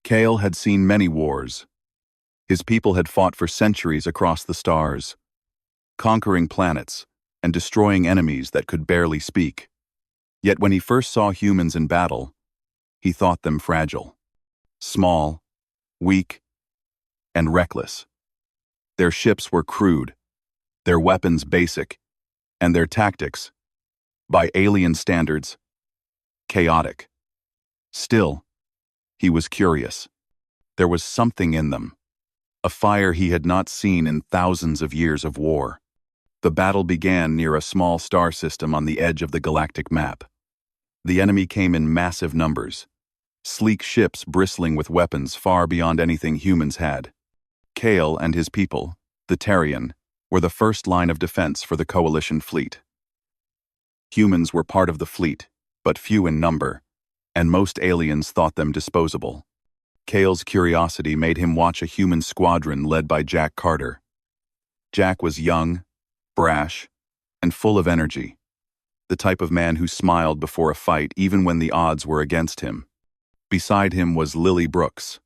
Kale had seen many wars. His people had fought for centuries across the stars, conquering planets and destroying enemies that could barely speak. Yet when he first saw humans in battle, he thought them fragile, small, weak, and reckless. Their ships were crude, their weapons basic, and their tactics, by alien standards, chaotic. Still, he was curious. There was something in them, a fire he had not seen in thousands of years of war. The battle began near a small star system on the edge of the galactic map. The enemy came in massive numbers, sleek ships bristling with weapons far beyond anything humans had. Kale and his people, the Terrian, were the first line of defense for the coalition fleet. Humans were part of the fleet, but few in number, and most aliens thought them disposable. Kale's curiosity made him watch a human squadron led by Jack Carter. Jack was young, brash, and full of energy, the type of man who smiled before a fight even when the odds were against him. Beside him was Lily Brooks,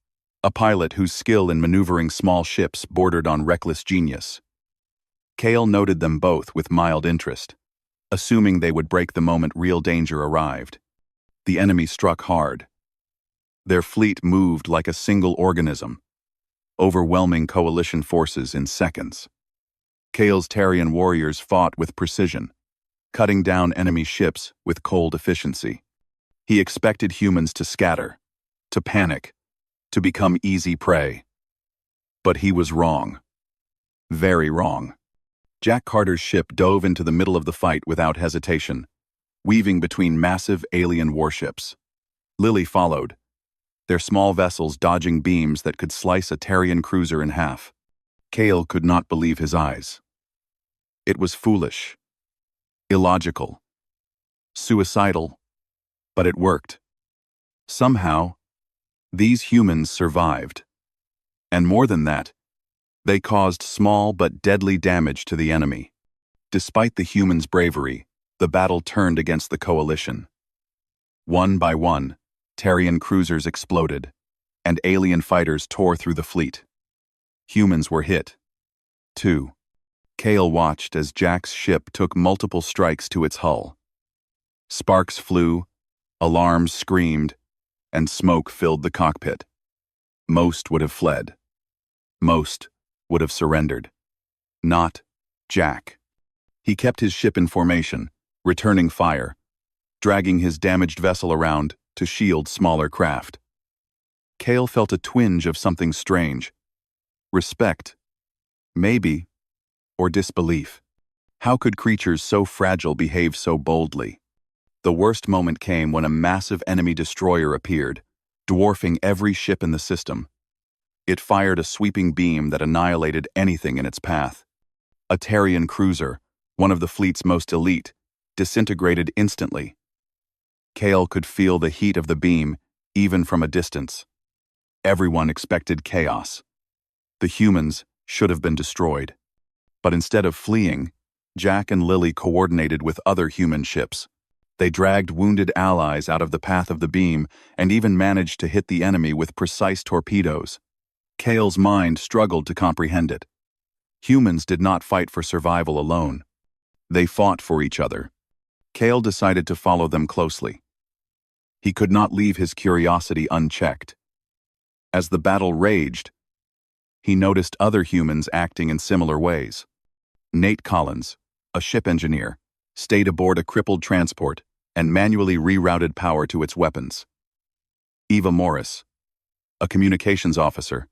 a pilot whose skill in maneuvering small ships bordered on reckless genius. Kale noted them both with mild interest, assuming they would break the moment real danger arrived. The enemy struck hard. Their fleet moved like a single organism, overwhelming coalition forces in seconds. Kale's Terrian warriors fought with precision, cutting down enemy ships with cold efficiency. He expected humans to scatter, to panic, to become easy prey. But he was wrong. Very wrong. Jack Carter's ship dove into the middle of the fight without hesitation, weaving between massive alien warships. Lily followed, their small vessels dodging beams that could slice a Terrian cruiser in half. Kale could not believe his eyes. It was foolish, illogical, suicidal, but it worked. Somehow, these humans survived. And more than that, they caused small but deadly damage to the enemy. Despite the humans' bravery, the battle turned against the coalition. One by one, Terrian cruisers exploded, and alien fighters tore through the fleet. Humans were hit, too. Kale watched as Jack's ship took multiple strikes to its hull. Sparks flew, alarms screamed, and smoke filled the cockpit. Most would have fled. Most would have surrendered. Not Jack. He kept his ship in formation, returning fire, dragging his damaged vessel around to shield smaller craft. Kale felt a twinge of something strange. Respect, maybe, or disbelief. How could creatures so fragile behave so boldly? The worst moment came when a massive enemy destroyer appeared, dwarfing every ship in the system. It fired a sweeping beam that annihilated anything in its path. A Terrian cruiser, one of the fleet's most elite, disintegrated instantly. Kale could feel the heat of the beam, even from a distance. Everyone expected chaos. The humans should have been destroyed. But instead of fleeing, Jack and Lily coordinated with other human ships. They dragged wounded allies out of the path of the beam and even managed to hit the enemy with precise torpedoes. Kale's mind struggled to comprehend it. Humans did not fight for survival alone. They fought for each other. Kale decided to follow them closely. He could not leave his curiosity unchecked. As the battle raged, he noticed other humans acting in similar ways. Nate Collins, a ship engineer, stayed aboard a crippled transport and manually rerouted power to its weapons. Eva Morris, a communications officer,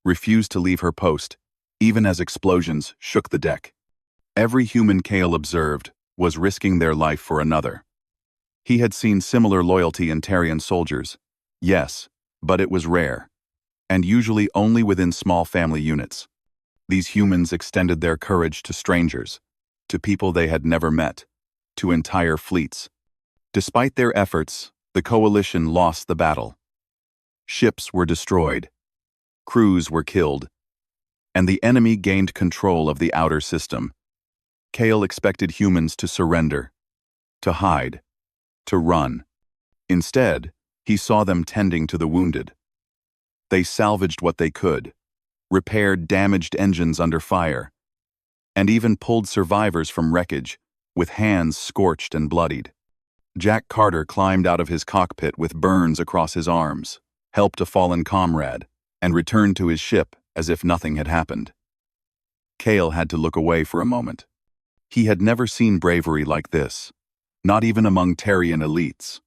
refused to leave her post, even as explosions shook the deck. Every human Kale observed was risking their life for another. He had seen similar loyalty in Terrian soldiers, yes, but it was rare, and usually only within small family units. These humans extended their courage to strangers, to people they had never met, to entire fleets. Despite their efforts, the coalition lost the battle. Ships were destroyed, crews were killed, and the enemy gained control of the outer system. Kale expected humans to surrender, to hide, to run. Instead, he saw them tending to the wounded. They salvaged what they could, repaired damaged engines under fire, and even pulled survivors from wreckage, with hands scorched and bloodied. Jack Carter climbed out of his cockpit with burns across his arms, helped a fallen comrade, and returned to his ship as if nothing had happened. Cale had to look away for a moment. He had never seen bravery like this, not even among Terrian elites.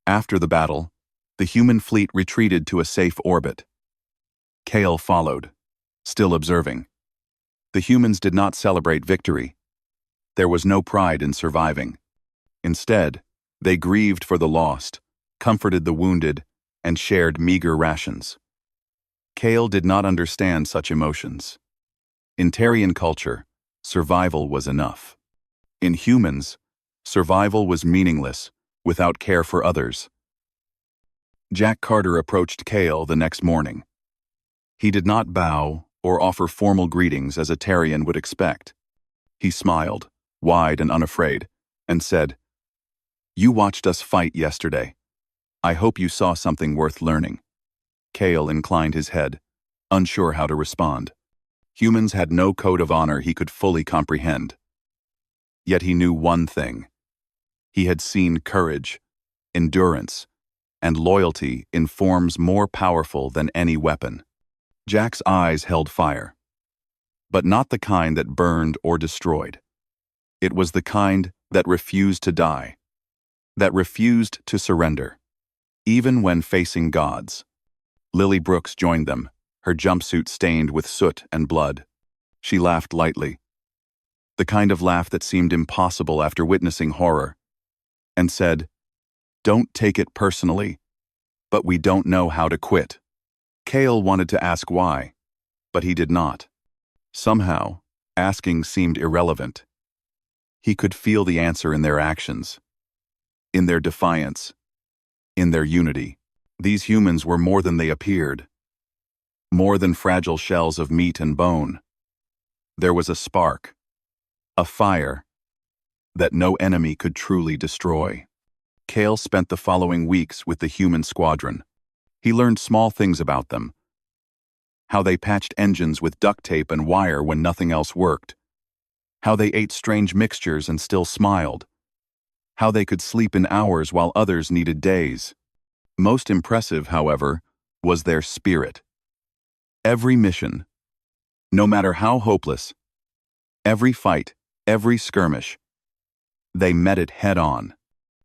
After the battle, the human fleet retreated to a safe orbit. Cale followed, still observing. The humans did not celebrate victory. There was no pride in surviving. Instead, they grieved for the lost, comforted the wounded, and shared meager rations. Cale did not understand such emotions. In Terrian culture, survival was enough. In humans, survival was meaningless, without care for others. Jack Carter approached Cale the next morning. He did not bow or offer formal greetings as a Terrian would expect. He smiled, wide and unafraid, and said, "You watched us fight yesterday. I hope you saw something worth learning." Cale inclined his head, unsure how to respond. Humans had no code of honor he could fully comprehend. Yet he knew one thing. He had seen courage, endurance, and loyalty in forms more powerful than any weapon. Jack's eyes held fire, but not the kind that burned or destroyed. It was the kind that refused to die, that refused to surrender, even when facing gods. Lily Brooks joined them, her jumpsuit stained with soot and blood. She laughed lightly, the kind of laugh that seemed impossible after witnessing horror, and said, "Don't take it personally, but we don't know how to quit." Cale wanted to ask why, but he did not. Somehow, asking seemed irrelevant. He could feel the answer in their actions, in their defiance, in their unity. These humans were more than they appeared, more than fragile shells of meat and bone. There was a spark, a fire, that no enemy could truly destroy. Cale spent the following weeks with the human squadron. He learned small things about them. How they patched engines with duct tape and wire when nothing else worked. How they ate strange mixtures and still smiled. How they could sleep in hours while others needed days. Most impressive, however, was their spirit. Every mission, no matter how hopeless, every fight, every skirmish, they met it head-on.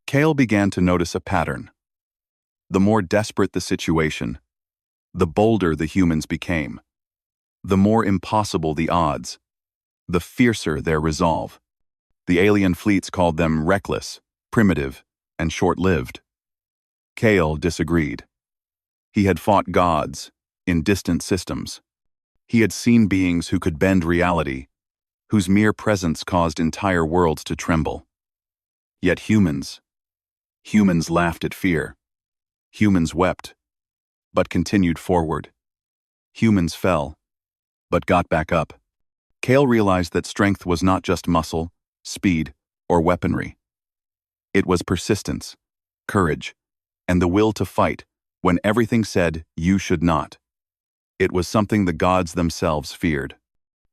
Cale began to notice a pattern. The more desperate the situation, the bolder the humans became. The more impossible the odds, the fiercer their resolve. The alien fleets called them reckless, primitive, and short-lived. Cale disagreed. He had fought gods in distant systems. He had seen beings who could bend reality, whose mere presence caused entire worlds to tremble. Yet humans laughed at fear. Humans wept, but continued forward. Humans fell, but got back up. Cale realized that strength was not just muscle, speed, or weaponry. It was persistence, courage, and the will to fight when everything said you should not. It was something the gods themselves feared.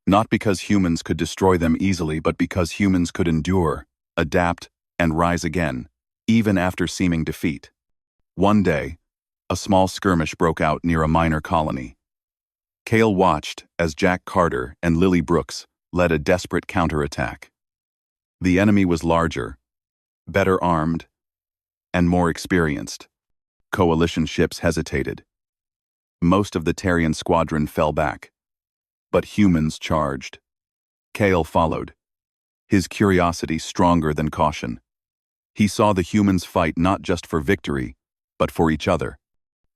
Not because humans could destroy them easily, but because humans could endure, adapt, and rise again, even after seeming defeat. One day, a small skirmish broke out near a minor colony. Cale watched as Jack Carter and Lily Brooks led a desperate counterattack. The enemy was larger, better armed, and more experienced. Coalition ships hesitated. Most of the Terrian squadron fell back, but humans charged. Cale followed, his curiosity stronger than caution. He saw the humans fight not just for victory, but for each other.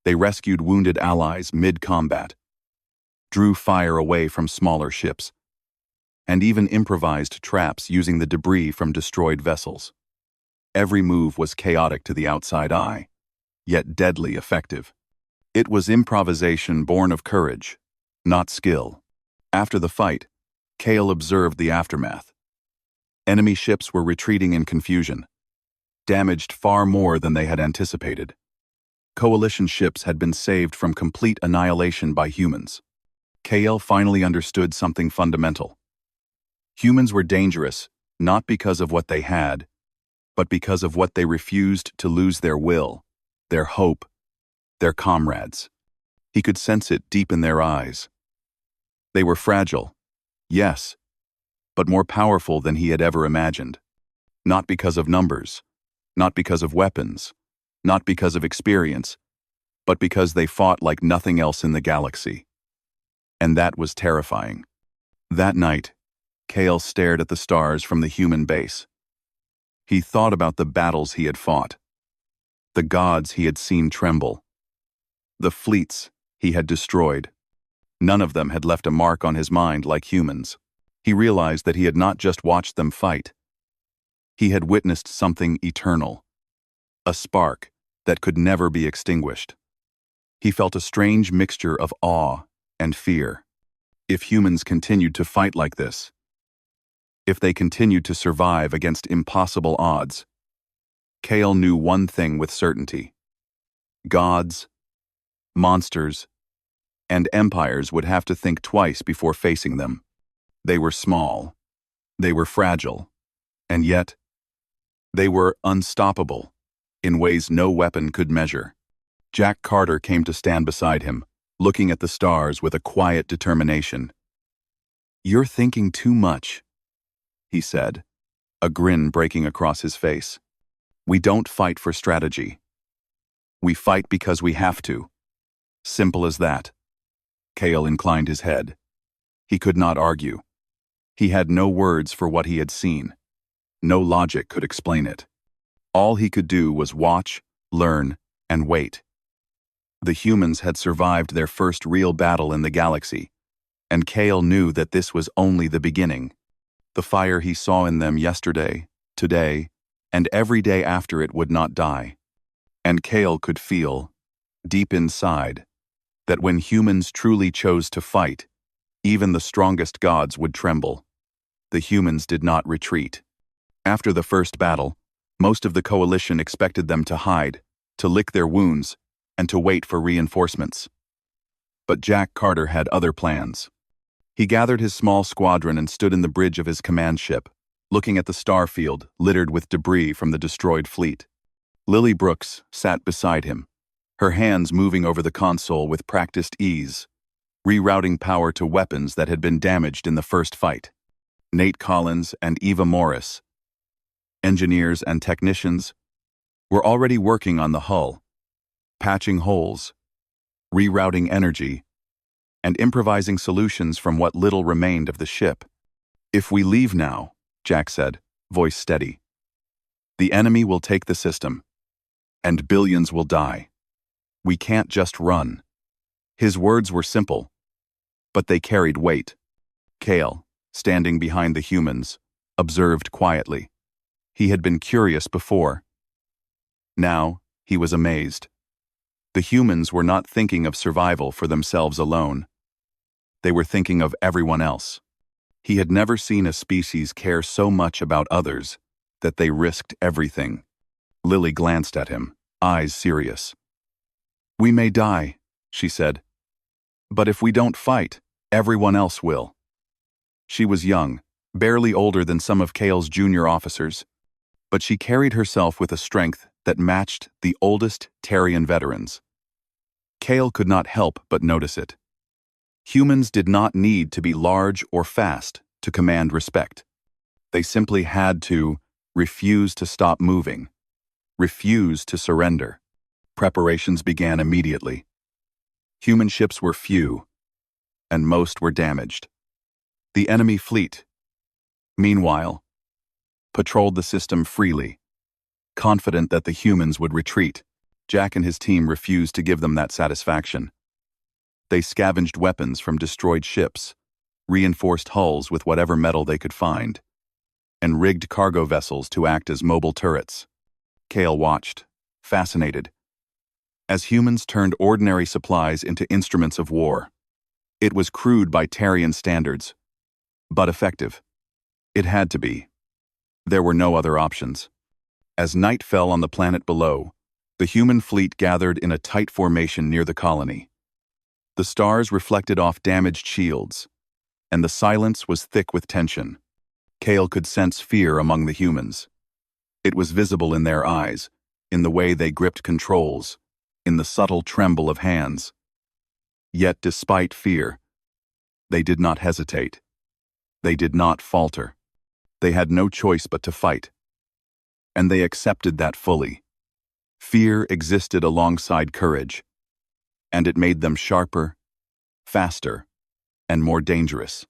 They rescued wounded allies mid-combat, drew fire away from smaller ships, and even improvised traps using the debris from destroyed vessels. Every move was chaotic to the outside eye, yet deadly effective. It was improvisation born of courage, not skill. After the fight, Cale observed the aftermath. Enemy ships were retreating in confusion, damaged far more than they had anticipated. Coalition ships had been saved from complete annihilation by humans. KL finally understood something fundamental. Humans were dangerous, not because of what they had, but because of what they refused to lose: their will, their hope, their comrades. He could sense it deep in their eyes. They were fragile, yes, but more powerful than he had ever imagined. Not because of numbers, not because of weapons, not because of experience, but because they fought like nothing else in the galaxy. And that was terrifying. That night, Kale stared at the stars from the human base. He thought about the battles he had fought, the gods he had seen tremble, the fleets he had destroyed. None of them had left a mark on his mind like humans. He realized that he had not just watched them fight. He had witnessed something eternal, a spark that could never be extinguished. He felt a strange mixture of awe and fear. If humans continued to fight like this, if they continued to survive against impossible odds, Kale knew one thing with certainty: gods, monsters, and empires would have to think twice before facing them. They were small, they were fragile, and yet they were unstoppable in ways no weapon could measure. Jack Carter came to stand beside him, looking at the stars with a quiet determination. "You're thinking too much," he said, a grin breaking across his face. "We don't fight for strategy. We fight because we have to. Simple as that." Kale inclined his head. He could not argue. He had no words for what he had seen. No logic could explain it. All he could do was watch, learn, and wait. The humans had survived their first real battle in the galaxy, and Kale knew that this was only the beginning. The fire he saw in them yesterday, today, and every day after it would not die. And Kale could feel, deep inside, that when humans truly chose to fight, even the strongest gods would tremble. The humans did not retreat. After the first battle, most of the coalition expected them to hide, to lick their wounds, and to wait for reinforcements. But Jack Carter had other plans. He gathered his small squadron and stood in the bridge of his command ship, looking at the star field littered with debris from the destroyed fleet. Lily Brooks sat beside him, her hands moving over the console with practiced ease, rerouting power to weapons that had been damaged in the first fight. Nate Collins and Eva Morris, engineers and technicians, were already working on the hull, patching holes, rerouting energy, and improvising solutions from what little remained of the ship. "If we leave now," Jack said, voice steady, "the enemy will take the system, and billions will die. We can't just run." His words were simple, but they carried weight. Kale, standing behind the humans, observed quietly. He had been curious before. Now, he was amazed. The humans were not thinking of survival for themselves alone. They were thinking of everyone else. He had never seen a species care so much about others that they risked everything. Lily glanced at him, eyes serious. "We may die," she said. "But if we don't fight, everyone else will." She was young, barely older than some of Kale's junior officers, but she carried herself with a strength that matched the oldest Terrian veterans. Kale could not help but notice it. Humans did not need to be large or fast to command respect. They simply had to refuse to stop moving, refuse to surrender. Preparations began immediately. Human ships were few, and most were damaged. The enemy fleet, meanwhile, patrolled the system freely, confident that the humans would retreat. Jack and his team refused to give them that satisfaction. They scavenged weapons from destroyed ships, reinforced hulls with whatever metal they could find, and rigged cargo vessels to act as mobile turrets. Kale watched, fascinated, as humans turned ordinary supplies into instruments of war. It was crude by Terrian standards, but effective. It had to be. There were no other options. As night fell on the planet below, The human fleet gathered in a tight formation near the colony. The stars reflected off damaged shields, and the silence was thick with tension. Kale could sense fear among the humans. It was visible in their eyes, in the way they gripped controls, in the subtle tremble of hands. Yet despite fear, they did not hesitate. They did not falter. They had no choice but to fight. And they accepted that fully. Fear existed alongside courage, and it made them sharper, faster, and more dangerous.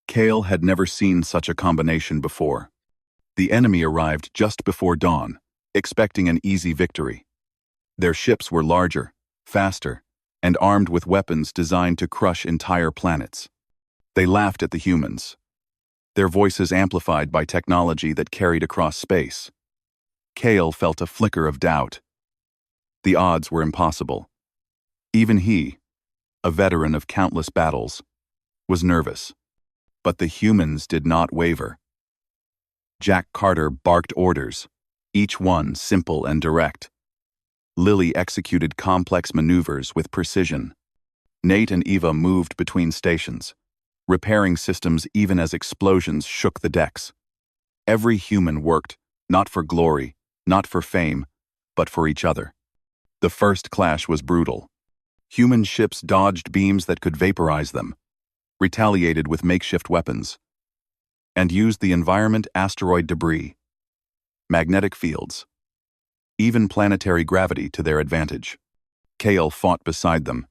Kale had never seen such a combination before. The enemy arrived just before dawn, expecting an easy victory. Their ships were larger, faster, and armed with weapons designed to crush entire planets. They laughed at the humans, their voices amplified by technology that carried across space. Kale felt a flicker of doubt. The odds were impossible. Even he, a veteran of countless battles, was nervous. But the humans did not waver. Jack Carter barked orders, each one simple and direct. Lily executed complex maneuvers with precision. Nate and Eva moved between stations, repairing systems even as explosions shook the decks. Every human worked, not for glory, not for fame, but for each other. The first clash was brutal. Human ships dodged beams that could vaporize them, retaliated with makeshift weapons, and used the environment asteroid debris, magnetic fields, even planetary gravity to their advantage. Kale fought beside them,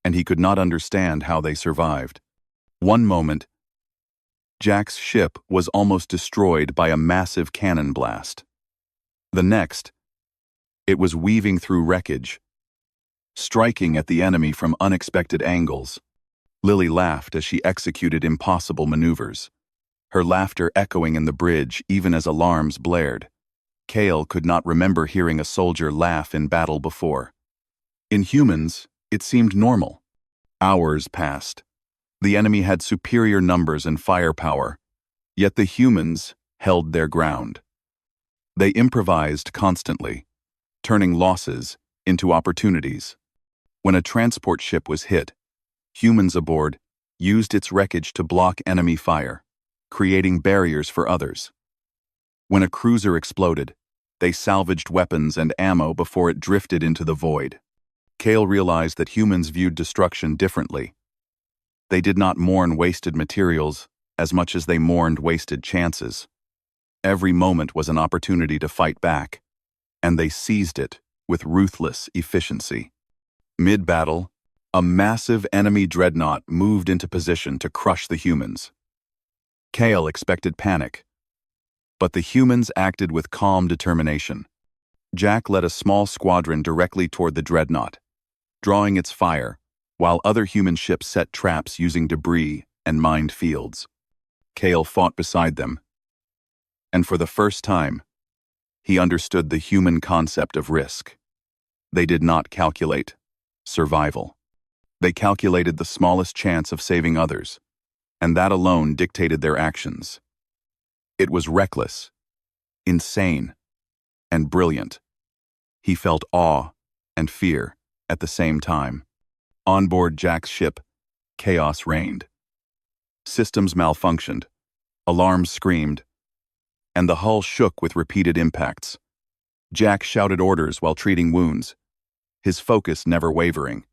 and he could not understand how they survived. One moment, Jack's ship was almost destroyed by a massive cannon blast. The next, it was weaving through wreckage, striking at the enemy from unexpected angles. Lily laughed as she executed impossible maneuvers, her laughter echoing in the bridge even as alarms blared. Kale could not remember hearing a soldier laugh in battle before. In humans, it seemed normal. Hours passed. The enemy had superior numbers and firepower, yet the humans held their ground. They improvised constantly, turning losses into opportunities. When a transport ship was hit, humans aboard used its wreckage to block enemy fire, creating barriers for others. When a cruiser exploded, they salvaged weapons and ammo before it drifted into the void. Kale realized that humans viewed destruction differently. They did not mourn wasted materials as much as they mourned wasted chances. Every moment was an opportunity to fight back, and they seized it with ruthless efficiency. Mid-battle, a massive enemy dreadnought moved into position to crush the humans. Kale expected panic, but the humans acted with calm determination. Jack led a small squadron directly toward the dreadnought, drawing its fire, while other human ships set traps using debris and mined fields. Kale fought beside them, and for the first time, he understood the human concept of risk. They did not calculate survival. They calculated the smallest chance of saving others, and that alone dictated their actions. It was reckless, insane, and brilliant. He felt awe and fear at the same time. On board Jack's ship, chaos reigned. Systems malfunctioned, alarms screamed, and the hull shook with repeated impacts. Jack shouted orders while treating wounds, his focus never wavering.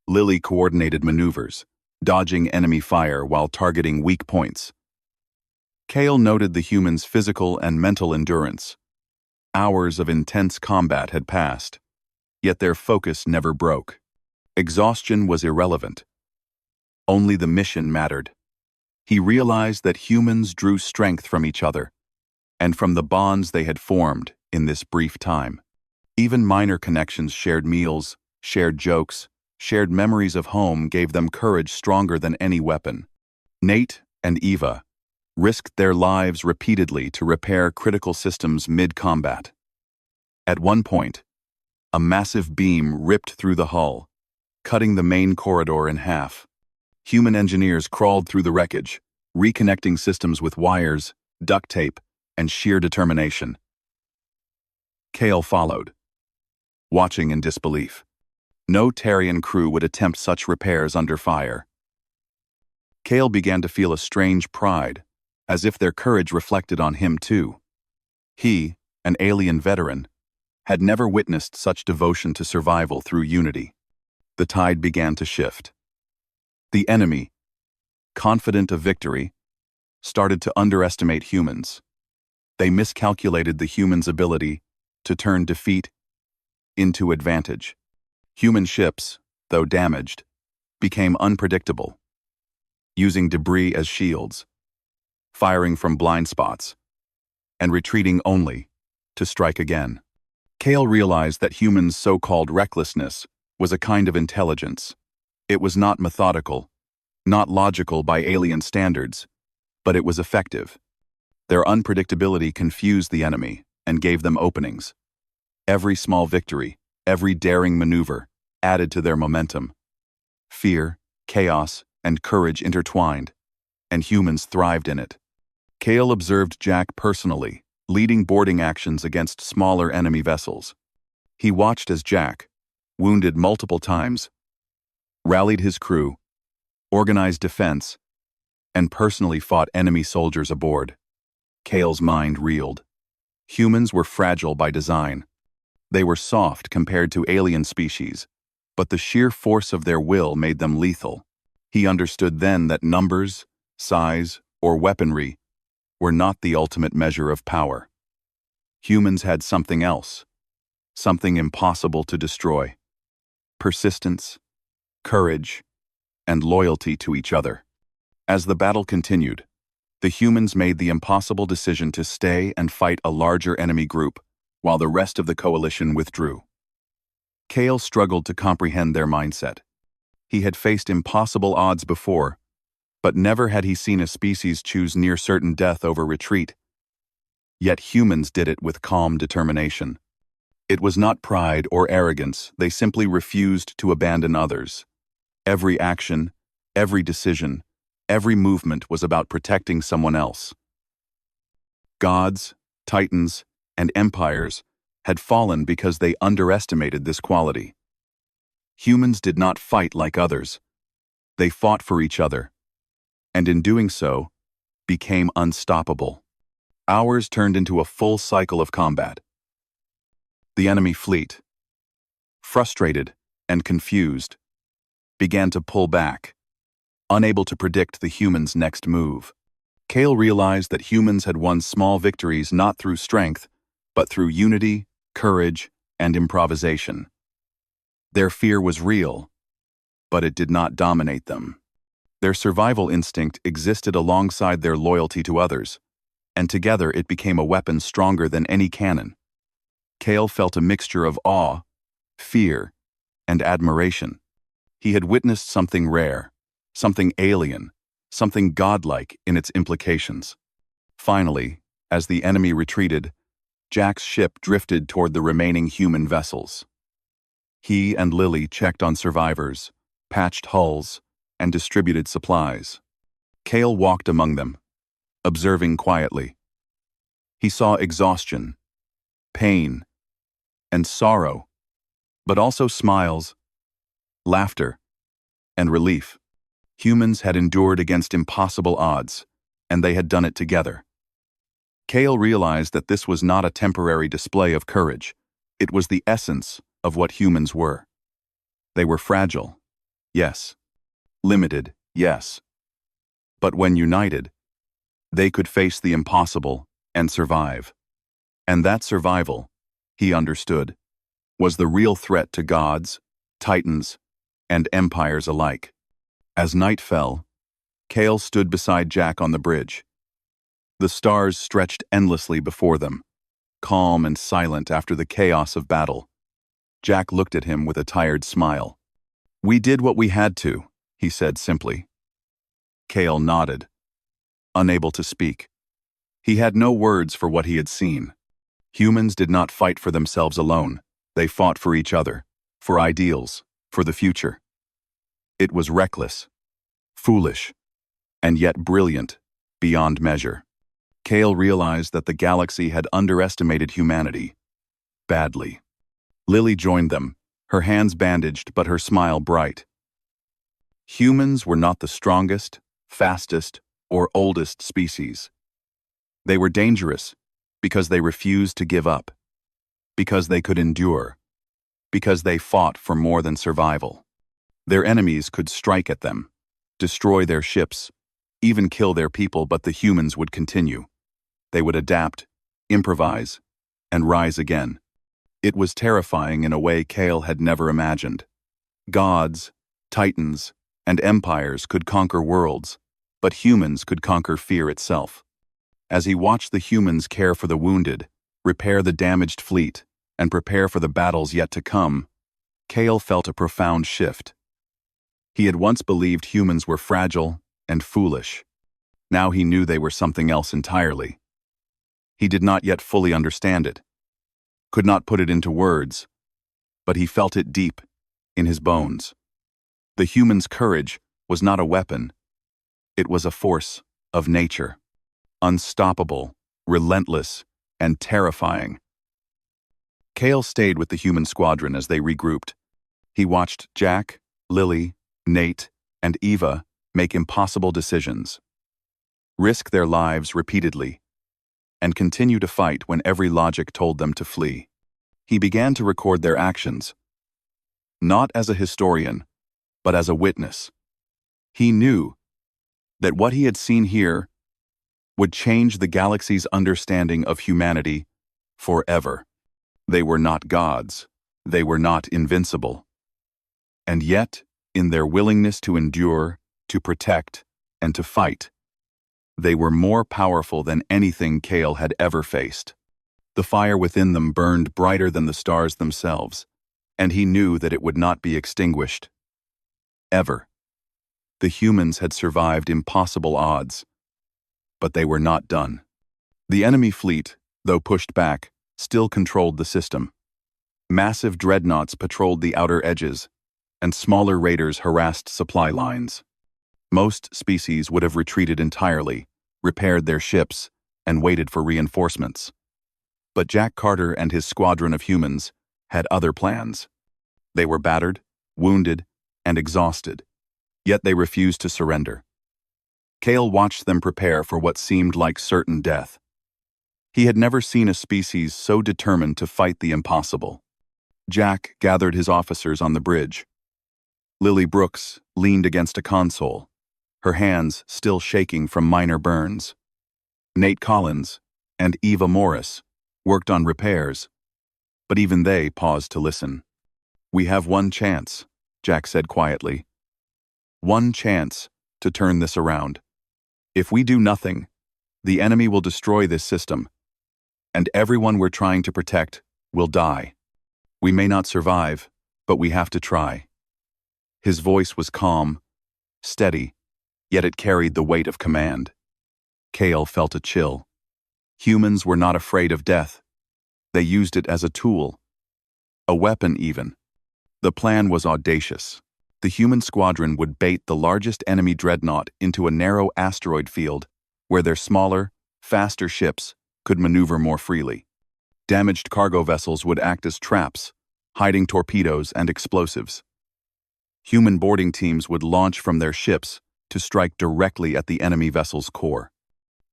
Lily coordinated maneuvers, dodging enemy fire while targeting weak points. Kale noted the humans' physical and mental endurance. Hours of intense combat had passed, yet their focus never broke. Exhaustion was irrelevant. Only the mission mattered. He realized that humans drew strength from each other, and from the bonds they had formed in this brief time. Even minor connections, shared meals, shared jokes, shared memories of home gave them courage stronger than any weapon. Nate and Eva risked their lives repeatedly to repair critical systems mid-combat. At one point, a massive beam ripped through the hull, cutting the main corridor in half. Human engineers crawled through the wreckage, reconnecting systems with wires, duct tape, and sheer determination. Kale followed, watching in disbelief. No Terrian crew would attempt such repairs under fire. Kale began to feel a strange pride, as if their courage reflected on him too. He, an alien veteran, had never witnessed such devotion to survival through unity. The tide began to shift. The enemy, confident of victory, started to underestimate humans. They miscalculated the humans' ability to turn defeat into advantage. Human ships, though damaged, became unpredictable, using debris as shields, firing from blind spots, and retreating only to strike again. Kale realized that humans' so-called recklessness was a kind of intelligence. It was not methodical, not logical by alien standards, but it was effective. Their unpredictability confused the enemy and gave them openings. Every small victory, every daring maneuver, added to their momentum. Fear, chaos, and courage intertwined, and humans thrived in it. Kale observed Jack personally, leading boarding actions against smaller enemy vessels. He watched as Jack, wounded multiple times, rallied his crew, organized defense, and personally fought enemy soldiers aboard. Kale's mind reeled. Humans were fragile by design. They were soft compared to alien species, but the sheer force of their will made them lethal. He understood then that numbers, size, or weaponry were not the ultimate measure of power. Humans had something else, something impossible to destroy: persistence, courage, and loyalty to each other. As the battle continued, the humans made the impossible decision to stay and fight a larger enemy group, while the rest of the coalition withdrew. Kale struggled to comprehend their mindset. He had faced impossible odds before, but never had he seen a species choose near certain death over retreat. Yet humans did it with calm determination. It was not pride or arrogance, they simply refused to abandon others. Every action, every decision, every movement was about protecting someone else. Gods, titans, and empires had fallen because they underestimated this quality. Humans did not fight like others. They fought for each other, and in doing so, became unstoppable. Hours turned into a full cycle of combat. The enemy fleet, frustrated and confused, began to pull back, unable to predict the humans' next move. Kale realized that humans had won small victories not through strength, but through unity, courage, and improvisation. Their fear was real, but it did not dominate them. Their survival instinct existed alongside their loyalty to others, and together it became a weapon stronger than any cannon. Kale felt a mixture of awe, fear, and admiration. He had witnessed something rare, something alien, something godlike in its implications. Finally, as the enemy retreated, Jack's ship drifted toward the remaining human vessels. He and Lily checked on survivors, patched hulls, and distributed supplies. Kale walked among them, observing quietly. He saw exhaustion, pain, and sorrow, but also smiles, laughter, and relief. Humans had endured against impossible odds, and they had done it together. Kale realized that this was not a temporary display of courage. It was the essence of what humans were. They were fragile, yes. Limited, yes. But when united, they could face the impossible and survive. And that survival, he understood, was the real threat to gods, titans, and empires alike. As night fell, Kale stood beside Jack on the bridge. The stars stretched endlessly before them, calm and silent after the chaos of battle. Jack looked at him with a tired smile. "We did what we had to," he said simply. Kale nodded, unable to speak. He had no words for what he had seen. Humans did not fight for themselves alone. They fought for each other, for ideals, for the future. It was reckless, foolish, and yet brilliant, beyond measure. Kale realized that the galaxy had underestimated humanity, badly. Lily joined them, her hands bandaged but her smile bright. Humans were not the strongest, fastest, or oldest species. They were dangerous because they refused to give up, because they could endure, because they fought for more than survival. Their enemies could strike at them, destroy their ships, even kill their people, but the humans would continue. They would adapt, improvise, and rise again. It was terrifying in a way Kale had never imagined. Gods, titans, and empires could conquer worlds, but humans could conquer fear itself. As he watched the humans care for the wounded, repair the damaged fleet, and prepare for the battles yet to come, Kale felt a profound shift. He had once believed humans were fragile and foolish. Now he knew they were something else entirely. He did not yet fully understand it, could not put it into words, but he felt it deep, in his bones. The human's courage was not a weapon. It was a force of nature. Unstoppable, relentless, and terrifying. Kale stayed with the human squadron as they regrouped. He watched Jack, Lily, Nate, and Eva make impossible decisions, risk their lives repeatedly, and continue to fight when every logic told them to flee. He began to record their actions, not as a historian, but as a witness. He knew that what he had seen here would change the galaxy's understanding of humanity forever. They were not gods. They were not invincible. And yet, in their willingness to endure, to protect, and to fight, they were more powerful than anything Kale had ever faced. The fire within them burned brighter than the stars themselves, and he knew that it would not be extinguished. Ever. The humans had survived impossible odds, but they were not done. The enemy fleet, though pushed back, still controlled the system. Massive dreadnoughts patrolled the outer edges, and smaller raiders harassed supply lines. Most species would have retreated entirely, repaired their ships, and waited for reinforcements. But Jack Carter and his squadron of humans had other plans. They were battered, wounded, and exhausted, yet they refused to surrender. Kale watched them prepare for what seemed like certain death. He had never seen a species so determined to fight the impossible. Jack gathered his officers on the bridge. Lily Brooks leaned against a console, her hands still shaking from minor burns. Nate Collins and Eva Morris worked on repairs, but even they paused to listen. "We have one chance," Jack said quietly. "One chance to turn this around. If we do nothing, the enemy will destroy this system, and everyone we're trying to protect will die. We may not survive, but we have to try." His voice was calm, steady, yet it carried the weight of command. Kale felt a chill. Humans were not afraid of death. They used it as a tool, a weapon even. The plan was audacious. The human squadron would bait the largest enemy dreadnought into a narrow asteroid field where their smaller, faster ships could maneuver more freely. Damaged cargo vessels would act as traps, hiding torpedoes and explosives. Human boarding teams would launch from their ships to strike directly at the enemy vessel's core.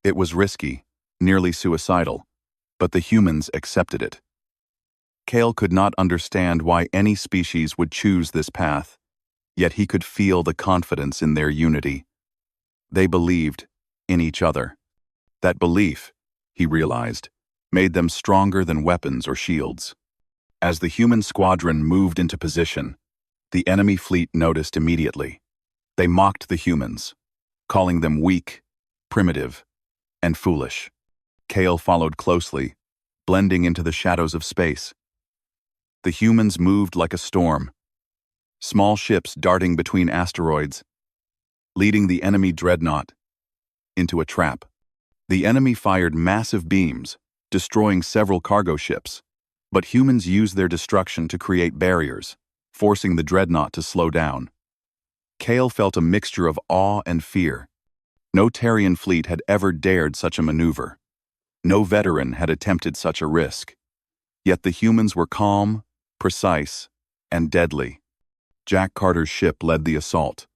It was risky, nearly suicidal, but the humans accepted it. Kale could not understand why any species would choose this path, yet he could feel the confidence in their unity. They believed in each other. That belief, he realized, made them stronger than weapons or shields. As the human squadron moved into position, the enemy fleet noticed immediately. They mocked the humans, calling them weak, primitive, and foolish. Kale followed closely, blending into the shadows of space. The humans moved like a storm, small ships darting between asteroids, leading the enemy dreadnought into a trap. The enemy fired massive beams, destroying several cargo ships, but humans used their destruction to create barriers, forcing the dreadnought to slow down. Kale felt a mixture of awe and fear. No Terrian fleet had ever dared such a maneuver. No veteran had attempted such a risk. Yet the humans were calm, precise, and deadly. Jack Carter's ship led the assault.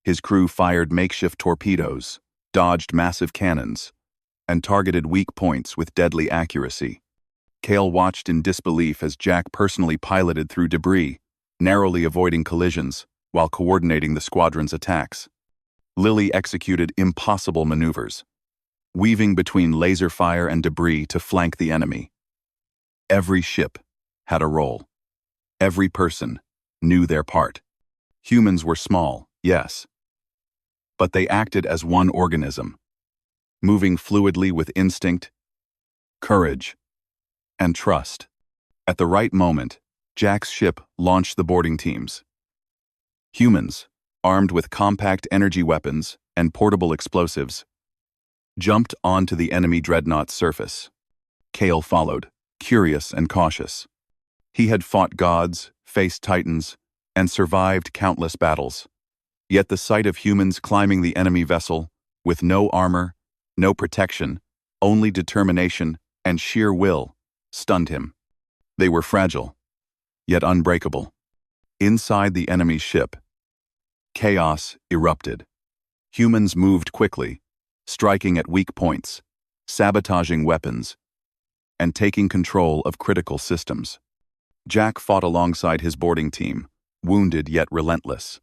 His crew fired makeshift torpedoes, dodged massive cannons, and targeted weak points with deadly accuracy. Cale watched in disbelief as Jack personally piloted through debris, narrowly avoiding collisions while coordinating the squadron's attacks. Lily executed impossible maneuvers, weaving between laser fire and debris to flank the enemy. Every ship had a role. Every person knew their part. Humans were small, yes, but they acted as one organism, moving fluidly with instinct, courage, and trust. At the right moment, Jack's ship launched the boarding teams. Humans, armed with compact energy weapons and portable explosives, jumped onto the enemy dreadnought's surface. Cale followed, curious and cautious. He had fought gods, faced titans, and survived countless battles. Yet the sight of humans climbing the enemy vessel, with no armor, no protection, only determination and sheer will, stunned him. They were fragile, yet unbreakable. Inside the enemy's ship, chaos erupted. Humans moved quickly, striking at weak points, sabotaging weapons, and taking control of critical systems. Jack fought alongside his boarding team, wounded yet relentless.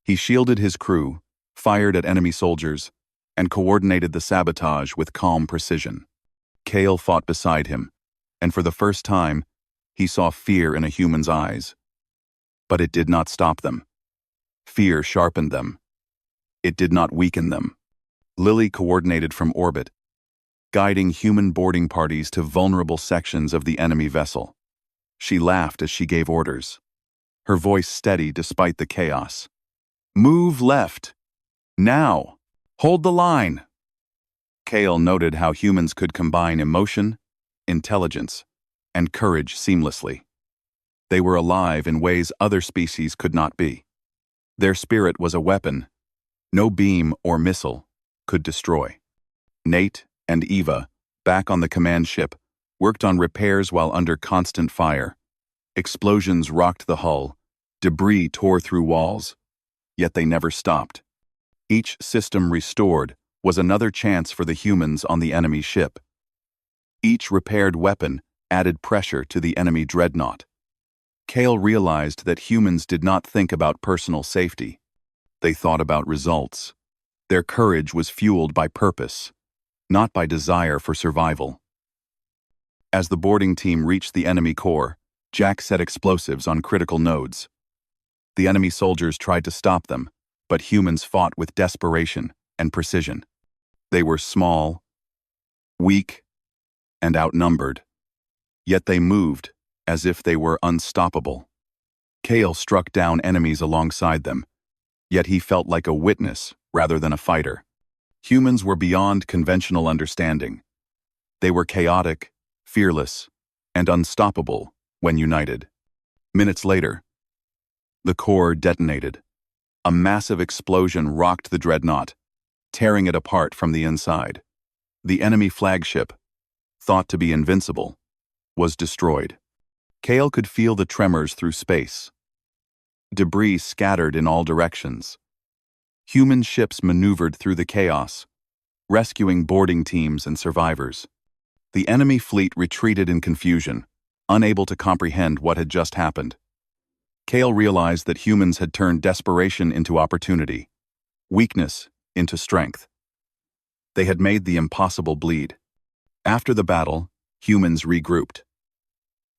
He shielded his crew, fired at enemy soldiers, and coordinated the sabotage with calm precision. Cale fought beside him, and for the first time, he saw fear in a human's eyes. But it did not stop them. Fear sharpened them. It did not weaken them. Lily coordinated from orbit, guiding human boarding parties to vulnerable sections of the enemy vessel. She laughed as she gave orders, her voice steady despite the chaos. "Move left. Now. Hold the line." Cale noted how humans could combine emotion, intelligence, and courage seamlessly. They were alive in ways other species could not be. Their spirit was a weapon no beam or missile could destroy. Nate and Eva, back on the command ship, worked on repairs while under constant fire. Explosions rocked the hull, debris tore through walls, yet they never stopped. Each system restored was another chance for the humans on the enemy ship. Each repaired weapon added pressure to the enemy dreadnought. Cale realized that humans did not think about personal safety. They thought about results. Their courage was fueled by purpose, not by desire for survival. As the boarding team reached the enemy core, Jack set explosives on critical nodes. The enemy soldiers tried to stop them, but humans fought with desperation and precision. They were small, weak, and outnumbered, yet they moved as if they were unstoppable. Cale struck down enemies alongside them, yet he felt like a witness rather than a fighter. Humans were beyond conventional understanding. They were chaotic, fearless, and unstoppable when united. Minutes later, the core detonated. A massive explosion rocked the dreadnought, tearing it apart from the inside. The enemy flagship, thought to be invincible, was destroyed. Cale could feel the tremors through space. Debris scattered in all directions. Human ships maneuvered through the chaos, rescuing boarding teams and survivors. The enemy fleet retreated in confusion, unable to comprehend what had just happened. Cale realized that humans had turned desperation into opportunity, weakness into strength. They had made the impossible bleed. After the battle, humans regrouped.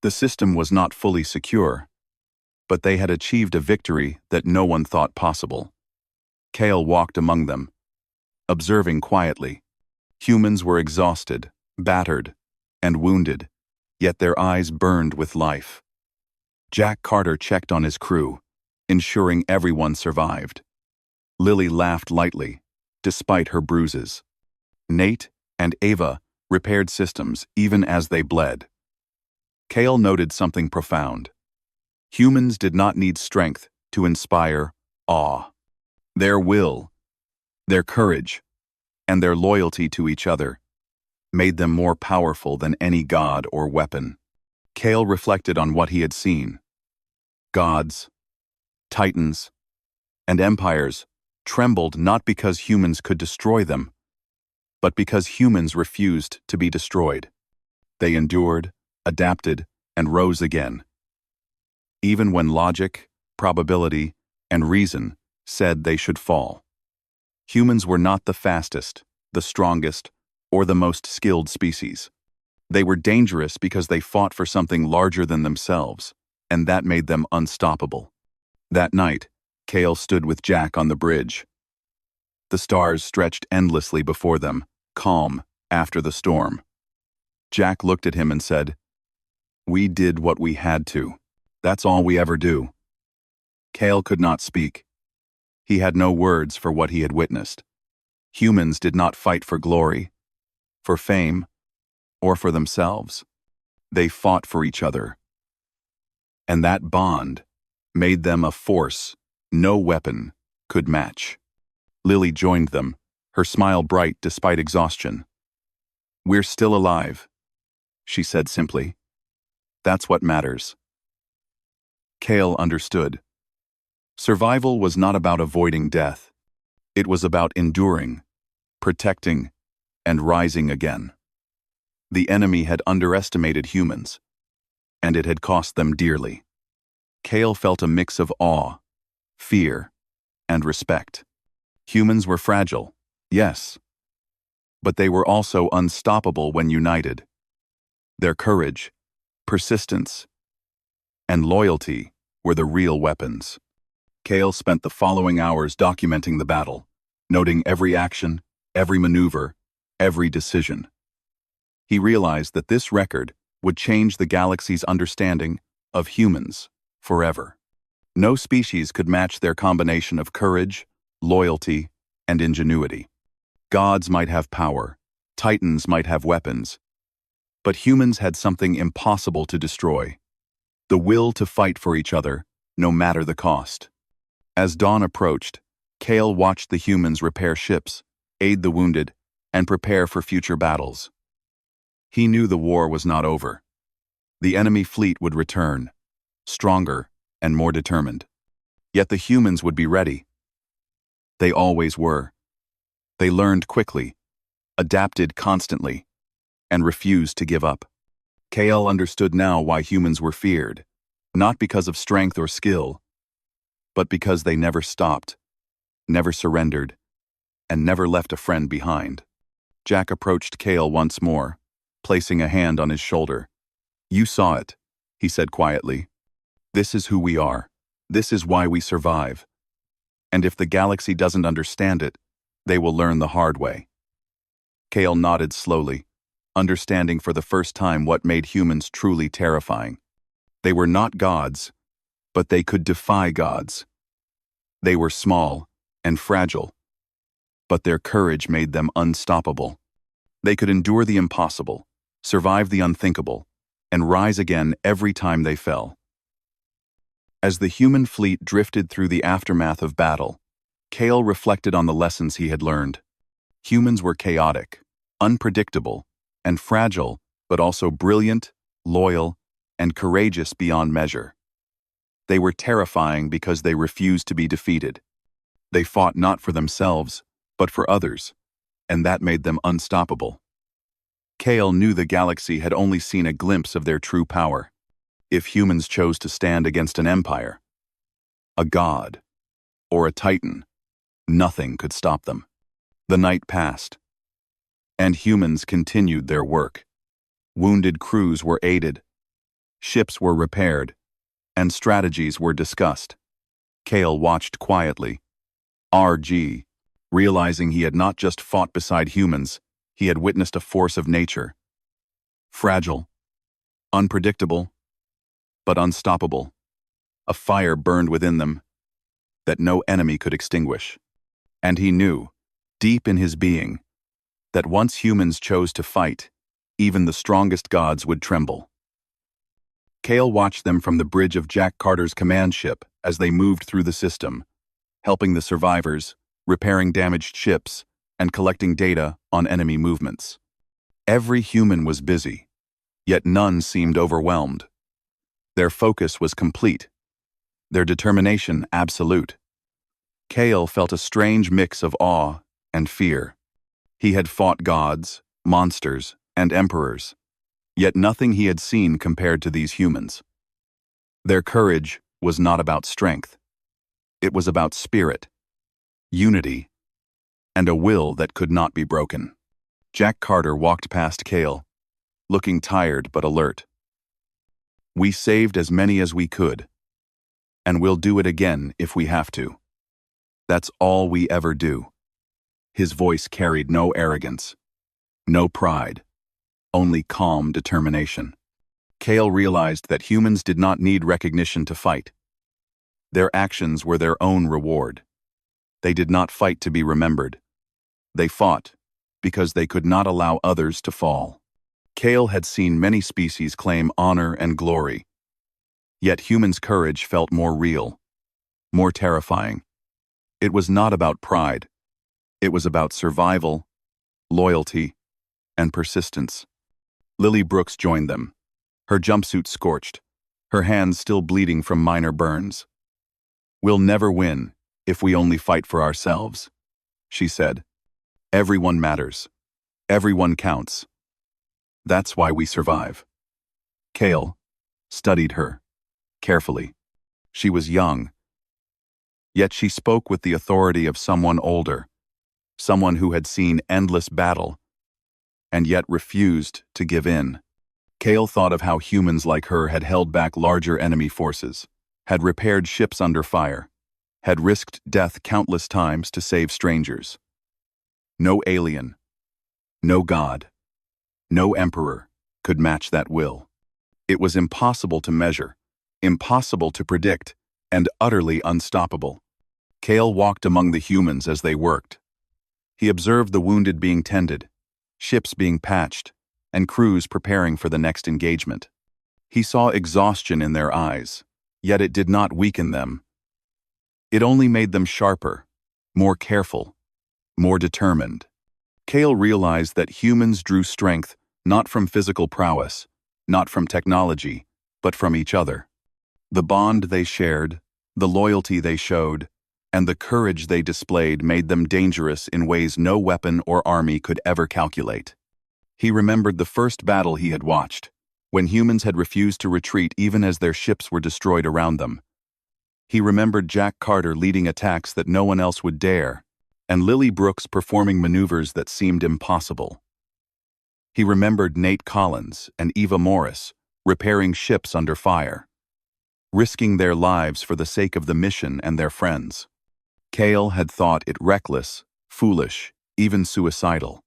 The system was not fully secure, but they had achieved a victory that no one thought possible. Cale walked among them, observing quietly. Humans were exhausted, battered, and wounded, yet their eyes burned with life. Jack Carter checked on his crew, ensuring everyone survived. Lily laughed lightly, despite her bruises. Nate and Ava repaired systems even as they bled. Cale noted something profound. Humans did not need strength to inspire awe. Their will, their courage, and their loyalty to each other made them more powerful than any god or weapon. Kale reflected on what he had seen. Gods, titans, and empires trembled not because humans could destroy them, but because humans refused to be destroyed. They endured, adapted, and rose again. Even when logic, probability, and reason said they should fall. Humans were not the fastest, the strongest, or the most skilled species. They were dangerous because they fought for something larger than themselves, and that made them unstoppable. That night, Kale stood with Jack on the bridge. The stars stretched endlessly before them, calm after the storm. Jack looked at him and said, "We did what we had to. That's all we ever do." Kale could not speak. He had no words for what he had witnessed. Humans did not fight for glory, for fame, or for themselves. They fought for each other. And that bond made them a force no weapon could match. Lily joined them, her smile bright despite exhaustion. "We're still alive," she said simply. "That's what matters." Kale understood. Survival was not about avoiding death. It was about enduring, protecting, and rising again. The enemy had underestimated humans, and it had cost them dearly. Kale felt a mix of awe, fear, and respect. Humans were fragile, yes, but they were also unstoppable when united. Their courage, persistence, and loyalty were the real weapons. Kale spent the following hours documenting the battle, noting every action, every maneuver, every decision. He realized that this record would change the galaxy's understanding of humans forever. No species could match their combination of courage, loyalty, and ingenuity. Gods might have power, titans might have weapons, but humans had something impossible to destroy: the will to fight for each other, no matter the cost. As dawn approached, Kale watched the humans repair ships, aid the wounded, and prepare for future battles. He knew the war was not over. The enemy fleet would return, stronger and more determined. Yet the humans would be ready. They always were. They learned quickly, adapted constantly, and refused to give up. Kale understood now why humans were feared, not because of strength or skill, but because they never stopped, never surrendered, and never left a friend behind. Jack approached Kale once more, placing a hand on his shoulder. "You saw it," he said quietly. "This is who we are. This is why we survive. And if the galaxy doesn't understand it, they will learn the hard way." Kale nodded slowly, understanding for the first time what made humans truly terrifying. They were not gods, but they could defy gods. They were small and fragile, but their courage made them unstoppable. They could endure the impossible, survive the unthinkable, and rise again every time they fell. As the human fleet drifted through the aftermath of battle, Kale reflected on the lessons he had learned. Humans were chaotic, unpredictable, and fragile, but also brilliant, loyal, and courageous beyond measure. They were terrifying because they refused to be defeated. They fought not for themselves, but for others, and that made them unstoppable. Kale knew the galaxy had only seen a glimpse of their true power. If humans chose to stand against an empire, a god, or a titan, nothing could stop them. The night passed, and humans continued their work. Wounded crews were aided, ships were repaired, and strategies were discussed. Kale watched quietly. RG, realizing he had not just fought beside humans, he had witnessed a force of nature. Fragile, unpredictable, but unstoppable. A fire burned within them that no enemy could extinguish. And he knew, deep in his being, that once humans chose to fight, even the strongest gods would tremble. Kale watched them from the bridge of Jack Carter's command ship as they moved through the system, helping the survivors, repairing damaged ships, and collecting data on enemy movements. Every human was busy, Yet none seemed overwhelmed. Their focus was complete, their determination absolute. Kale felt a strange mix of awe and fear. He had fought gods, monsters, and emperors, yet nothing he had seen compared to these humans. Their courage was not about strength. It was about spirit, unity, and a will that could not be broken. Jack Carter walked past Kale, looking tired but alert. "We saved as many as we could, and we'll do it again if we have to. That's all we ever do." His voice carried no arrogance, no pride, only calm determination. Kale realized that humans did not need recognition to fight. Their actions were their own reward. They did not fight to be remembered. They fought because they could not allow others to fall. Kale had seen many species claim honor and glory, yet humans' courage felt more real, more terrifying. It was not about pride. It was about survival, loyalty, and persistence. Lily Brooks joined them, her jumpsuit scorched, her hands still bleeding from minor burns. "We'll never win if we only fight for ourselves," she said. "Everyone matters. Everyone counts. That's why we survive." Kale studied her carefully. She was young, yet she spoke with the authority of someone older, someone who had seen endless battle and yet refused to give in. Kale thought of how humans like her had held back larger enemy forces, had repaired ships under fire, had risked death countless times to save strangers. No alien, no god, no emperor could match that will. It was impossible to measure, impossible to predict, and utterly unstoppable. Kale walked among the humans as they worked. He observed the wounded being tended, ships being patched, and crews preparing for the next engagement. He saw exhaustion in their eyes, yet it did not weaken them. It only made them sharper, more careful, more determined. Kale realized that humans drew strength not from physical prowess, not from technology, but from each other. The bond they shared, the loyalty they showed, and the courage they displayed made them dangerous in ways no weapon or army could ever calculate. He remembered the first battle he had watched, when humans had refused to retreat even as their ships were destroyed around them. He remembered Jack Carter leading attacks that no one else would dare, and Lily Brooks performing maneuvers that seemed impossible. He remembered Nate Collins and Eva Morris repairing ships under fire, risking their lives for the sake of the mission and their friends. Kale had thought it reckless, foolish, even suicidal.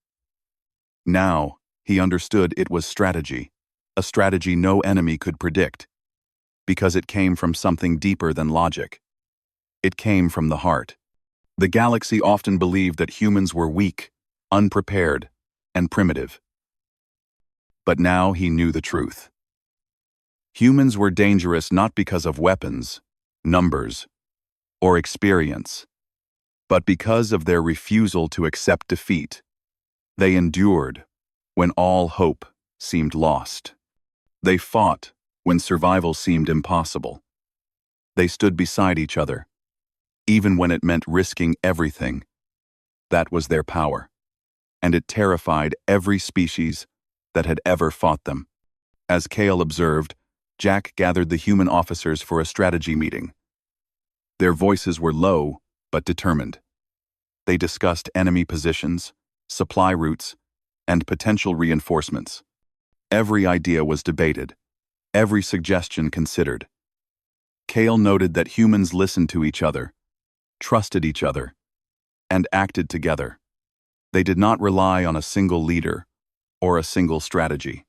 Now, he understood it was strategy, a strategy no enemy could predict, because it came from something deeper than logic. It came from the heart. The galaxy often believed that humans were weak, unprepared, and primitive. But now he knew the truth. Humans were dangerous not because of weapons, numbers, or experience, but because of their refusal to accept defeat. They endured when all hope seemed lost. They fought when survival seemed impossible. They stood beside each other, even when it meant risking everything. That was their power, and it terrified every species that had ever fought them. As Kale observed, Jack gathered the human officers for a strategy meeting. Their voices were low but determined. They discussed enemy positions, supply routes, and potential reinforcements. Every idea was debated, every suggestion considered. Kale noted that humans listened to each other, trusted each other, and acted together. They did not rely on a single leader or a single strategy.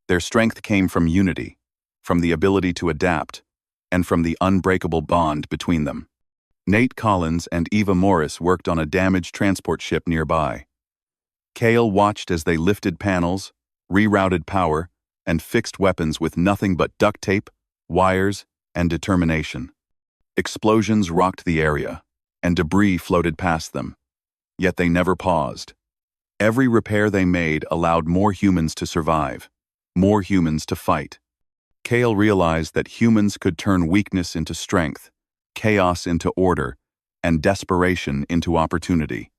Their strength came from unity, from the ability to adapt, and from the unbreakable bond between them. Nate Collins and Eva Morris worked on a damaged transport ship nearby. Kale watched as they lifted panels, rerouted power, and fixed weapons with nothing but duct tape, wires, and determination. Explosions rocked the area, and debris floated past them. Yet they never paused. Every repair they made allowed more humans to survive, more humans to fight. Kale realized that humans could turn weakness into strength, chaos into order, and desperation into opportunity.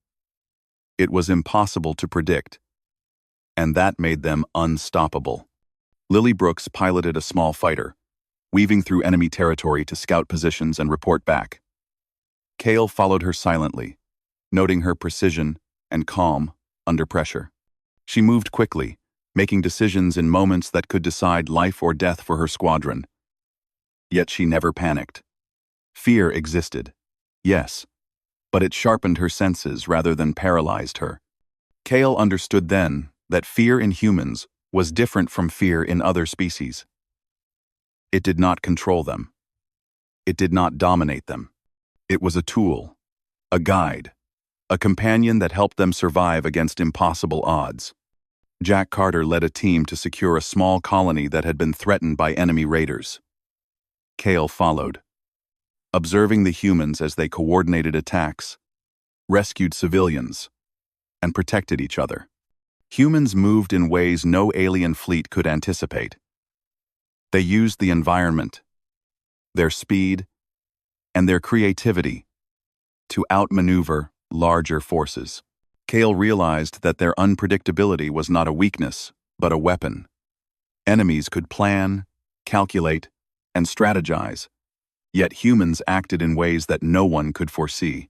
It was impossible to predict, and that made them unstoppable. Lily Brooks piloted a small fighter, weaving through enemy territory to scout positions and report back. Kale followed her silently, noting her precision and calm under pressure. She moved quickly, making decisions in moments that could decide life or death for her squadron. Yet she never panicked. Fear existed, yes, but it sharpened her senses rather than paralyzed her. Kale understood then that fear in humans was different from fear in other species. It did not control them. It did not dominate them. It was a tool, a guide, a companion that helped them survive against impossible odds. Jack Carter led a team to secure a small colony that had been threatened by enemy raiders. Kale followed, observing the humans as they coordinated attacks, rescued civilians, and protected each other. Humans moved in ways no alien fleet could anticipate. They used the environment, their speed, and their creativity to outmaneuver larger forces. Kale realized that their unpredictability was not a weakness, but a weapon. Enemies could plan, calculate, and strategize, yet humans acted in ways that no one could foresee.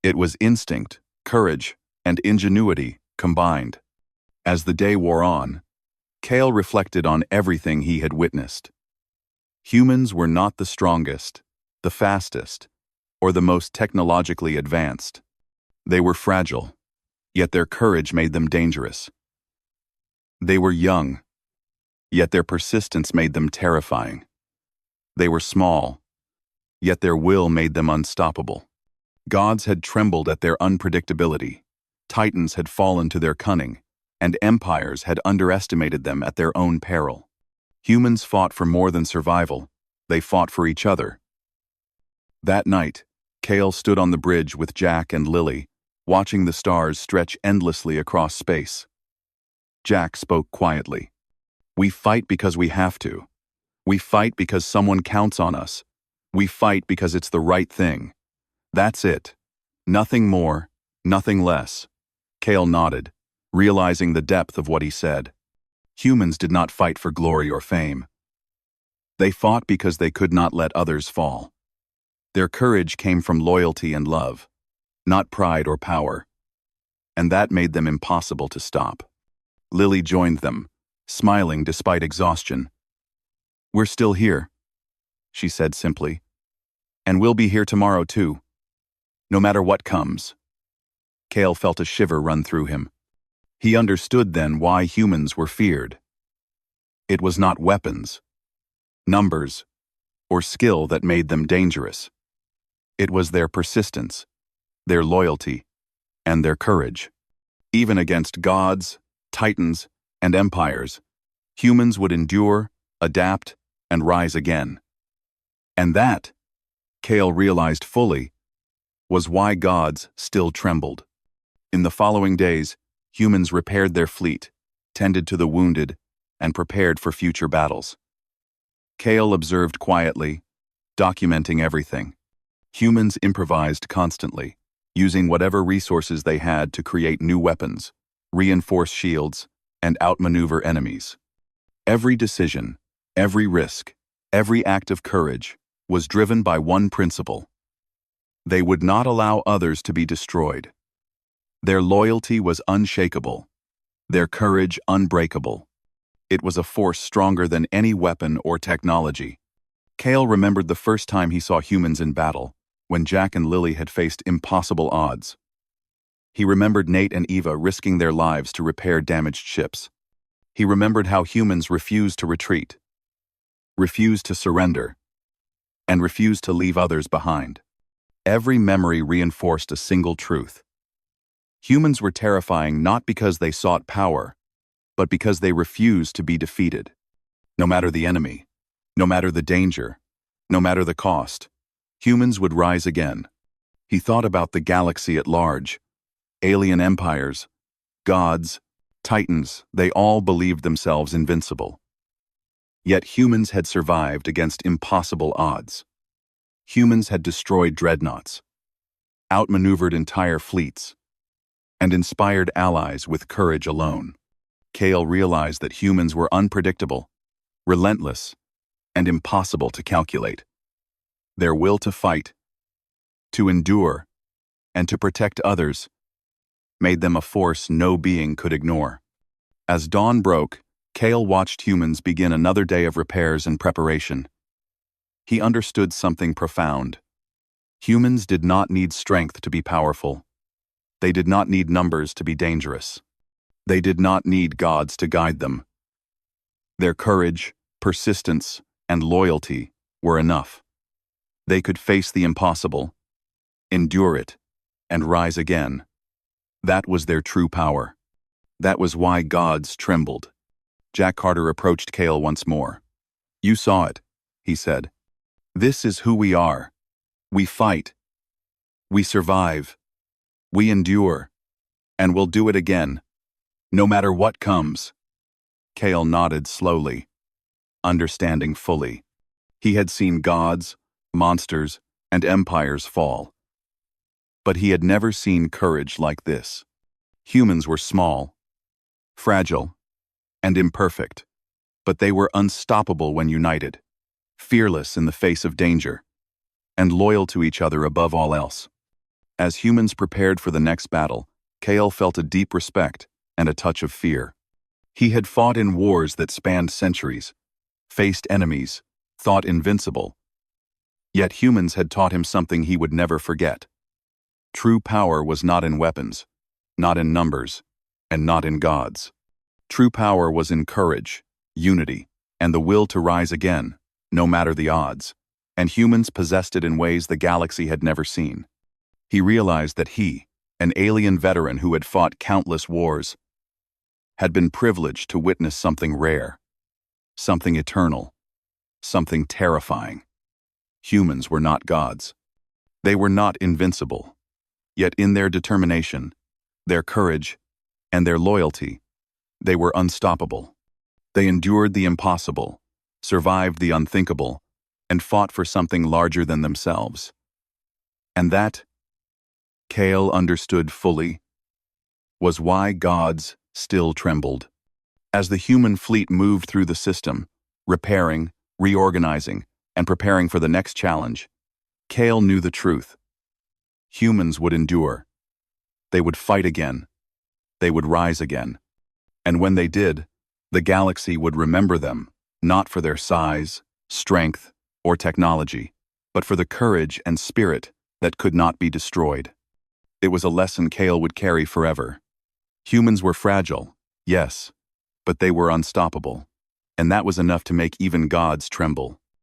It was instinct, courage, and ingenuity combined. As the day wore on, Kale reflected on everything he had witnessed. Humans were not the strongest, the fastest, or the most technologically advanced. They were fragile, yet their courage made them dangerous. They were young, yet their persistence made them terrifying. They were small, yet their will made them unstoppable. Gods had trembled at their unpredictability, titans had fallen to their cunning, and empires had underestimated them at their own peril. Humans fought for more than survival, they fought for each other. That night, Kale stood on the bridge with Jack and Lily, watching the stars stretch endlessly across space. Jack spoke quietly. "We fight because we have to. We fight because someone counts on us. We fight because it's the right thing. That's it. Nothing more, nothing less." Kale nodded, realizing the depth of what he said. Humans did not fight for glory or fame. They fought because they could not let others fall. Their courage came from loyalty and love, not pride or power, and that made them impossible to stop. Lily joined them, smiling despite exhaustion. "We're still here," she said simply, "and we'll be here tomorrow too, no matter what comes." Kale felt a shiver run through him. He understood then why humans were feared. It was not weapons, numbers, or skill that made them dangerous. It was their persistence, their loyalty, and their courage. Even against gods, titans, and empires, humans would endure, adapt, and rise again. And that, Kale realized fully, was why gods still trembled. In the following days, humans repaired their fleet, tended to the wounded, and prepared for future battles. Kale observed quietly, documenting everything. Humans improvised constantly, using whatever resources they had to create new weapons, reinforce shields, and outmaneuver enemies. Every decision, every risk, every act of courage was driven by one principle. They would not allow others to be destroyed. Their loyalty was unshakable, their courage unbreakable. It was a force stronger than any weapon or technology. Kale remembered the first time he saw humans in battle, when Jack and Lily had faced impossible odds. He remembered Nate and Eva risking their lives to repair damaged ships. He remembered how humans refused to retreat, refused to surrender, and refused to leave others behind. Every memory reinforced a single truth. Humans were terrifying not because they sought power, but because they refused to be defeated. No matter the enemy, no matter the danger, no matter the cost, humans would rise again. He thought about the galaxy at large, alien empires, gods, Titans, they all believed themselves invincible. Yet humans had survived against impossible odds. Humans had destroyed dreadnoughts, outmaneuvered entire fleets, and inspired allies with courage alone. Kale realized that humans were unpredictable, relentless, and impossible to calculate. Their will to fight, to endure, and to protect others made them a force no being could ignore. As dawn broke, Kale watched humans begin another day of repairs and preparation. He understood something profound. Humans did not need strength to be powerful. They did not need numbers to be dangerous. They did not need gods to guide them. Their courage, persistence, and loyalty were enough. They could face the impossible, endure it, and rise again. That was their true power. That was why gods trembled. Jack Carter approached Kale once more. "You saw it," he said. "This is who we are. We fight. We survive. We endure. And we'll do it again, no matter what comes." Kale nodded slowly, understanding fully. He had seen gods, monsters, and empires fall. But he had never seen courage like this. Humans were small, fragile, and imperfect, but they were unstoppable when united, fearless in the face of danger, and loyal to each other above all else. As humans prepared for the next battle, Kale felt a deep respect and a touch of fear. He had fought in wars that spanned centuries, faced enemies, thought invincible. Yet humans had taught him something he would never forget. True power was not in weapons, not in numbers, and not in gods. True power was in courage, unity, and the will to rise again, no matter the odds, and humans possessed it in ways the galaxy had never seen. He realized that he, an alien veteran who had fought countless wars, had been privileged to witness something rare, something eternal, something terrifying. Humans were not gods. They were not invincible. Yet in their determination, their courage, and their loyalty, they were unstoppable. They endured the impossible, survived the unthinkable, and fought for something larger than themselves. And that, Kale understood fully, was why gods still trembled. As the human fleet moved through the system, repairing, reorganizing, and preparing for the next challenge, Kale knew the truth. Humans would endure. They would fight again. They would rise again. And when they did, the galaxy would remember them, not for their size, strength, or technology, but for the courage and spirit that could not be destroyed. It was a lesson Kale would carry forever. Humans were fragile, yes, but they were unstoppable, and that was enough to make even gods tremble.